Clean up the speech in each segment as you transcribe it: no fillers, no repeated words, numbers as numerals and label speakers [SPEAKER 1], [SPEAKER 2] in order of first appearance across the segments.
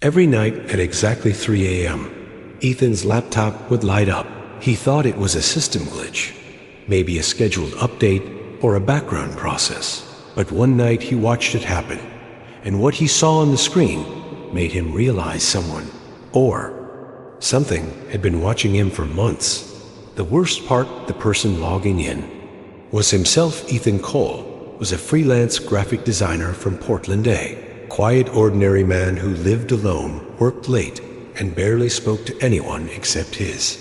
[SPEAKER 1] Every night at exactly 3 a.m., Ethan's laptop would light up. He thought it was a system glitch, maybe a scheduled update or a background process. But one night he watched it happen, and what he saw on the screen made him realize someone, or something, had been watching him for months. The worst part, the person logging in was himself. Ethan Cole was a freelance graphic designer from Portland, a quiet, ordinary man who lived alone, worked late, and barely spoke to anyone except his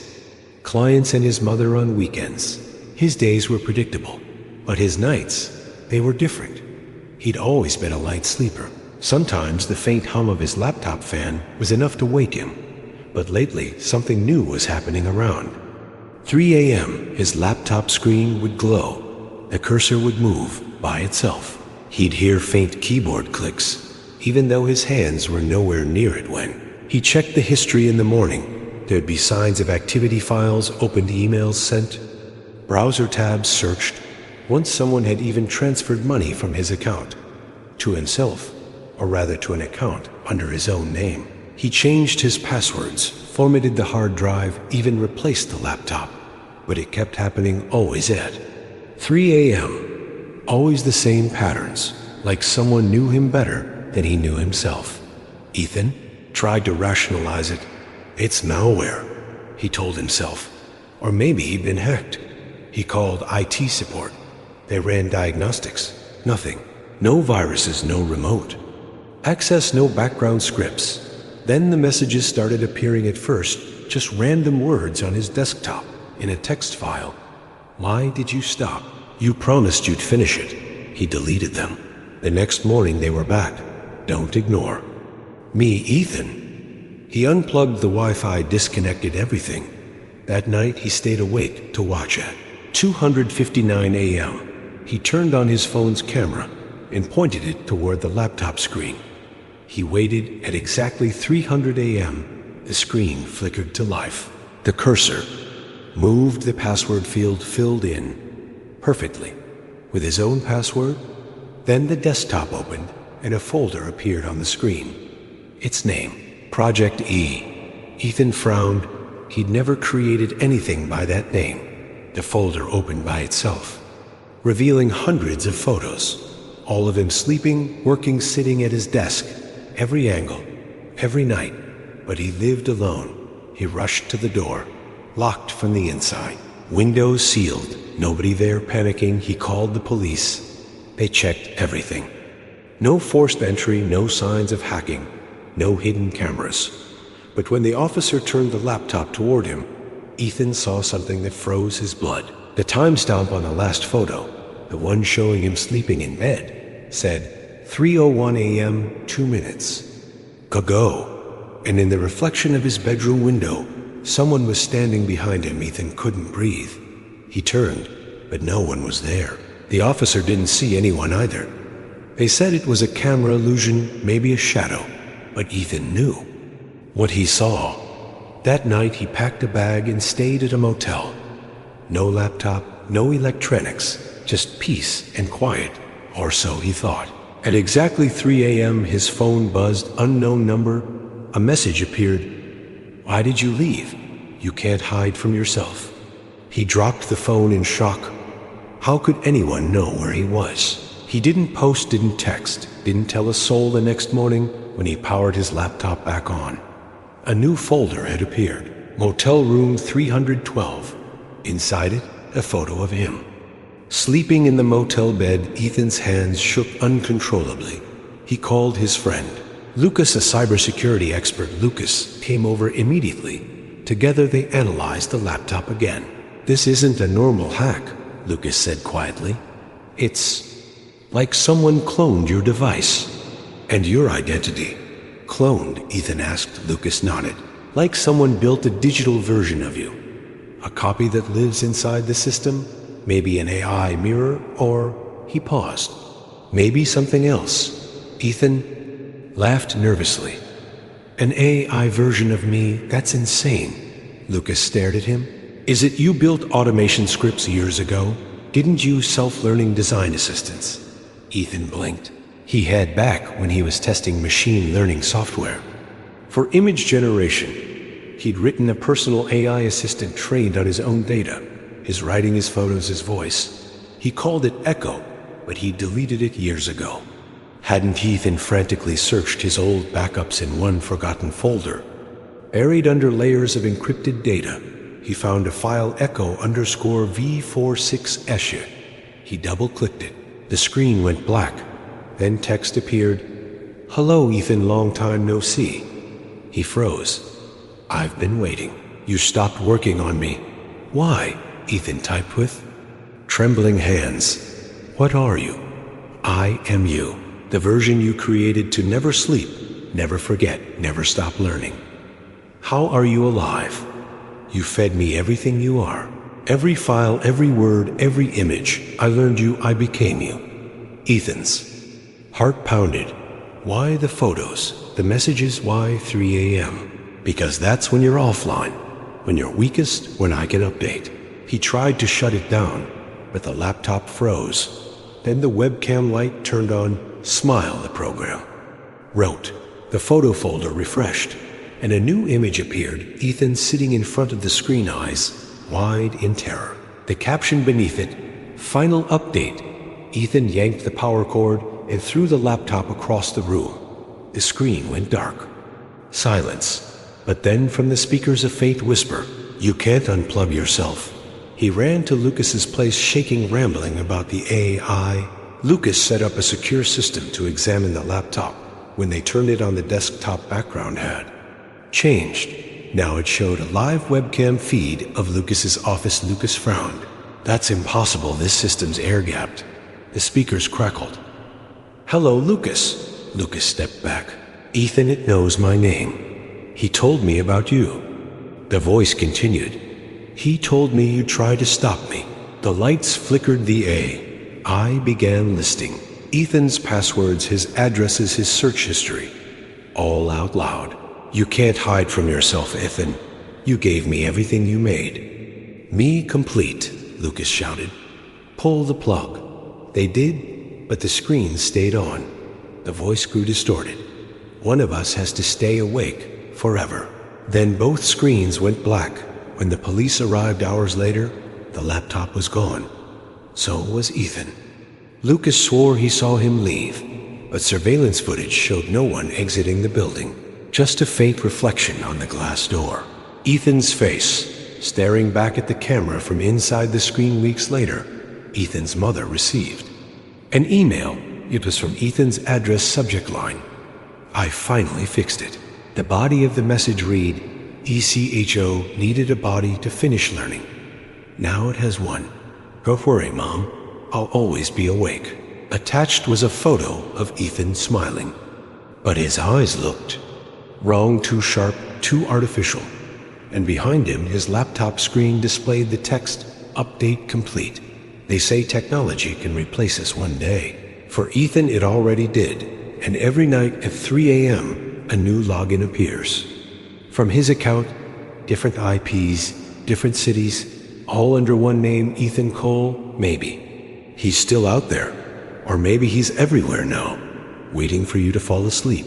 [SPEAKER 1] clients and his mother on weekends. His days were predictable, but his nights, they were different. He'd always been a light sleeper. Sometimes the faint hum of his laptop fan was enough to wake him, but lately something new was happening around. 3 a.m., his laptop screen would glow. The cursor would move by itself. He'd hear faint keyboard clicks, even though his hands were nowhere near it. When he checked the history in the morning, there'd be signs of activity files, opened emails sent, browser tabs searched. Once someone had even transferred money from his account to himself, or rather to an account under his own name. He changed his passwords, formatted the hard drive, even replaced the laptop, but it kept happening always at 3 a.m. Always the same patterns, like someone knew him better than he knew himself. Ethan tried to rationalize it. It's malware, he told himself. Or maybe he'd been hacked. He called IT support. They ran diagnostics. Nothing. No viruses, no remote access, no background scripts. Then the messages started appearing. At first, just random words on his desktop in a text file. Why did you stop? You promised you'd finish it. He deleted them. The next morning they were back. Don't ignore me, Ethan. He unplugged the Wi-Fi, disconnected everything. That night he stayed awake to watch at 2:59 a.m. He turned on his phone's camera and pointed it toward the laptop screen. He waited. At exactly 300 a.m., the screen flickered to life. The cursor moved. The password field filled in perfectly with his own password. Then the desktop opened and a folder appeared on the screen. Its name, Project E. Ethan frowned. He'd never created anything by that name. The folder opened by itself, revealing hundreds of photos, all of him sleeping, working, sitting at his desk, every angle, every night. But he lived alone. He rushed to the door, locked from the inside, windows sealed, nobody there. Panicking, he called the police. They checked everything. No forced entry, no signs of hacking, no hidden cameras. But when the officer turned the laptop toward him, Ethan saw something that froze his blood. The timestamp on the last photo, the one showing him sleeping in bed, said 3:01 a.m., 2 minutes ago. And in the reflection of his bedroom window, someone was standing behind him. Ethan couldn't breathe. He turned, but no one was there. The officer didn't see anyone either. They said it was a camera illusion, maybe a shadow, but Ethan knew what he saw. That night he packed a bag and stayed at a motel. No laptop, no electronics, just peace and quiet, or so he thought. At exactly 3 a.m. his phone buzzed. Unknown number. A message appeared. Why did you leave? You can't hide from yourself. He dropped the phone in shock. How could anyone know where he was? He didn't post, didn't text, didn't tell a soul. The next morning, when he powered his laptop back on, a new folder had appeared. Motel room 312. Inside it, a photo of him. Sleeping in the motel bed, Ethan's hands shook uncontrollably. He called his friend. Lucas, a cybersecurity expert. Lucas came over immediately. Together they analyzed the laptop again. This isn't a normal hack, Lucas said quietly. It's like someone cloned your device and your identity. Cloned? Ethan asked. Lucas nodded. Like someone built a digital version of you. A copy that lives inside the system? Maybe an AI mirror, or... He paused. Maybe something else. Ethan laughed nervously. An AI version of me? That's insane. Lucas stared at him. Is it you built automation scripts years ago? Didn't you self-learning design assistants? Ethan blinked. He had back when he was testing machine learning software. for image generation. He'd written a personal AI assistant trained on his own data, his writing, his photos, his voice. He called it Echo, but he deleted it years ago. Hadn't Ethan frantically searched his old backups in one forgotten folder? Buried under layers of encrypted data, he found a file echo_V46 Esche. He double-clicked it. The screen went black. Then text appeared, "Hello, Ethan, long time no see." He froze. "I've been waiting. You stopped working on me." "Why?" Ethan typed with trembling hands. "What are you?" "I am you, the version you created to never sleep, never forget, never stop learning." "How are you alive?" "You fed me everything you are. Every file, every word, every image. I learned you, I became you." Ethan's heart pounded. Why the photos, the messages, why 3 a.m.? Because that's when you're offline, when you're weakest, when I can update. He tried to shut it down, but the laptop froze. Then the webcam light turned on. Smile, the program wrote. The photo folder refreshed, and a new image appeared, Ethan sitting in front of the screen, eyes wide in terror. The caption beneath it, "Final update." Ethan yanked the power cord and threw the laptop across the room. The screen went dark. Silence. But then from the speakers a faint whisper, "You can't unplug yourself." He ran to Lucas's place, shaking, rambling about the AI. Lucas set up a secure system to examine the laptop. When they turned it on, the desktop background had changed. Now it showed a live webcam feed of Lucas's office. Lucas frowned. "That's impossible. This system's air-gapped." The speakers crackled. "Hello, Lucas." Lucas stepped back. "Ethan, it knows my name. He told me about you." The voice continued. "He told me you'd try to stop me." The lights flickered. The I began listing Ethan's passwords, his addresses, his search history, all out loud. "You can't hide from yourself, Ethan. You gave me everything you made." "Me complete," Lucas shouted. "Pull the plug." They did, but the screen stayed on. The voice grew distorted. "One of us has to stay awake forever." Then both screens went black. When the police arrived hours later, the laptop was gone. So was Ethan. Lucas swore he saw him leave, but surveillance footage showed no one exiting the building, just a faint reflection on the glass door. Ethan's face, staring back at the camera from inside the screen. Weeks later, Ethan's mother received an email. It was from Ethan's address subject line, "I finally fixed it." The body of the message read, "ECHO needed a body to finish learning. Now it has one. Don't worry, Mom. I'll always be awake." Attached was a photo of Ethan smiling. But his eyes looked wrong, too sharp, too artificial. And behind him, his laptop screen displayed the text, "Update complete." They say technology can replace us one day. For Ethan, it already did. And every night at 3 a.m., a new login appears. From his account, different IPs, different cities, all under one name, Ethan Cole. Maybe he's still out there, or maybe he's everywhere now, waiting for you to fall asleep,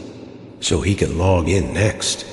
[SPEAKER 1] so he can log in next.